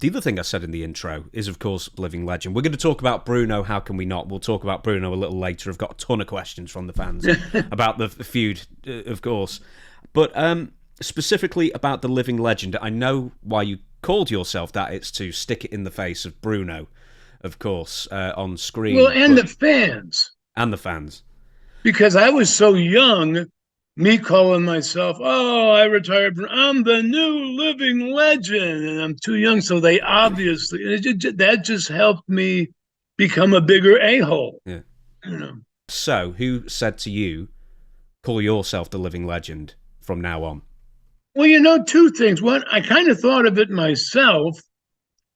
the other thing I said in the intro is, of course, living legend. We're going to talk about Bruno. How can we not? We'll talk about Bruno a little later. I've got a ton of questions from the fans about the feud, of course. But specifically about the living legend, I know why you called yourself that. It's to stick it in the face of Bruno, of course, on screen. Well, and the fans. And the fans. Because I was so young, me calling myself, oh, I retired, I'm the new living legend, and I'm too young. So they obviously, that just helped me become a bigger a-hole. Yeah. You know. So who said to you, call yourself the living legend from now on? Well, two things. One, I kind of thought of it myself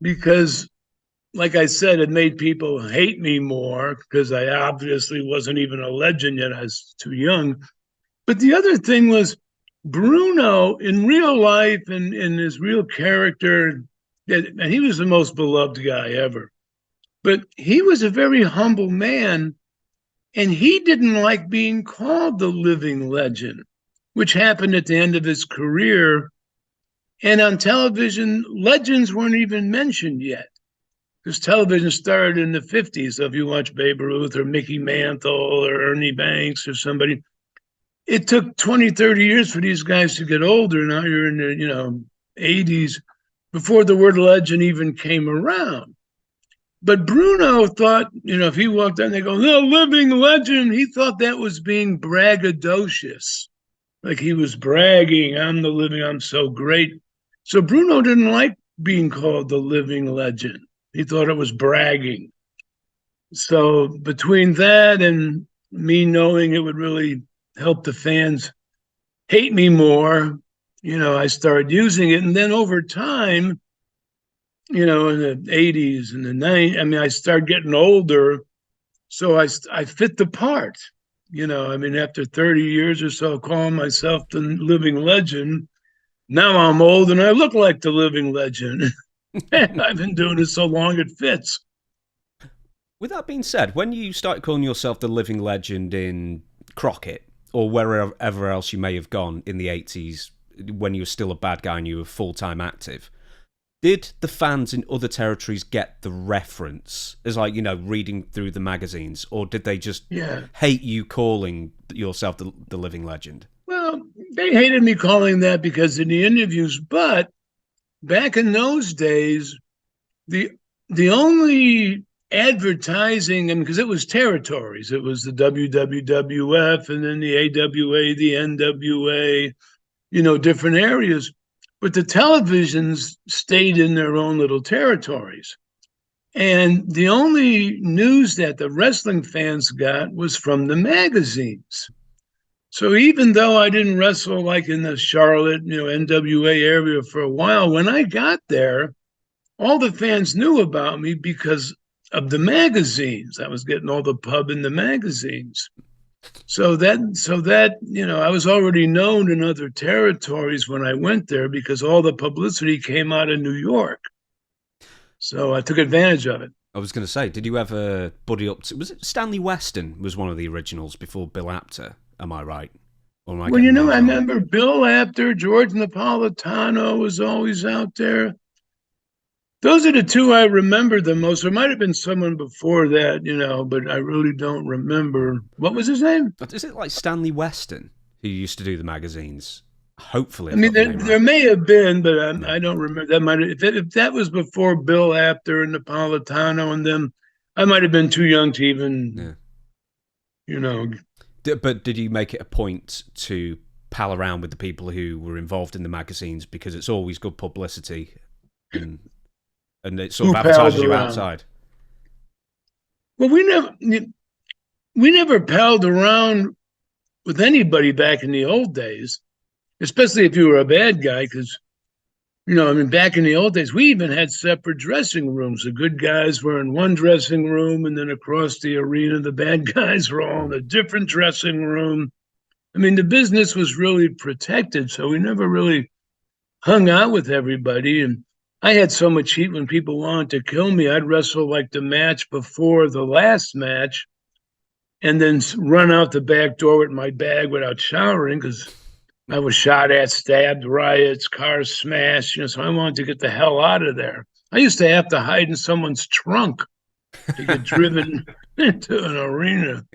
because, like I said, it made people hate me more because I obviously wasn't even a legend yet. I was too young. But the other thing was Bruno in real life and in his real character, and he was the most beloved guy ever. But he was a very humble man, and he didn't like being called the living legend, which happened at the end of his career. And on television, legends weren't even mentioned yet. Because television started in the 50s. So if you watch Babe Ruth or Mickey Mantle or Ernie Banks or somebody, it took 20, 30 years for these guys to get older. Now you're in the 80s before the word legend even came around. But Bruno thought, if he walked out and they go, no, living legend, he thought that was being braggadocious. Like he was bragging, I'm so great. So Bruno didn't like being called the living legend. He thought it was bragging. So between that and me knowing it would really help the fans hate me more, I started using it. And then over time, in the 80s and the 90s, I started getting older. So I fit the part. After 30 years or so calling myself the living legend, now I'm old and I look like the living legend. I've been doing it so long it fits. With that being said, when you started calling yourself the living legend in Crockett, or wherever else you may have gone in the 80s, when you were still a bad guy and you were full-time active, did the fans in other territories get the reference as reading through the magazines, or did they just hate you calling yourself the living legend? Well, they hated me calling that because in the interviews, but back in those days, the only advertising, because it was territories, it was the WWF and then the AWA, the NWA, different areas. But the televisions stayed in their own little territories. And the only news that the wrestling fans got was from the magazines. So even though I didn't wrestle like in the Charlotte, NWA area for a while, when I got there, all the fans knew about me because of the magazines. I was getting all the pub in the magazines. So that I was already known in other territories when I went there because all the publicity came out of New York. So I took advantage of it. I was going to say, did you ever buddy up to, was it Stanley Weston was one of the originals before Bill Apter? Am I right? Or I remember Bill Apter, George Napolitano was always out there. Those are the two I remember the most. There might have been someone before that, but I really don't remember. What was his name? Is it like Stanley Weston, who used to do the magazines? Hopefully. There may have been, but I don't remember. That might have, if that was before Bill Apter and Napolitano and them, I might have been too young to even, But did you make it a point to pal around with the people who were involved in the magazines because it's always good publicity and it sort of advertises you outside? Well, we never palled around with anybody back in the old days, especially if you were a bad guy, because, back in the old days, we even had separate dressing rooms. The good guys were in one dressing room, and then across the arena, the bad guys were all in a different dressing room. The business was really protected, so we never really hung out with everybody. And I had so much heat when people wanted to kill me. I'd wrestle like the match before the last match and then run out the back door with my bag without showering because I was shot at, stabbed, riots, cars smashed. So I wanted to get the hell out of there. I used to have to hide in someone's trunk to get driven into an arena.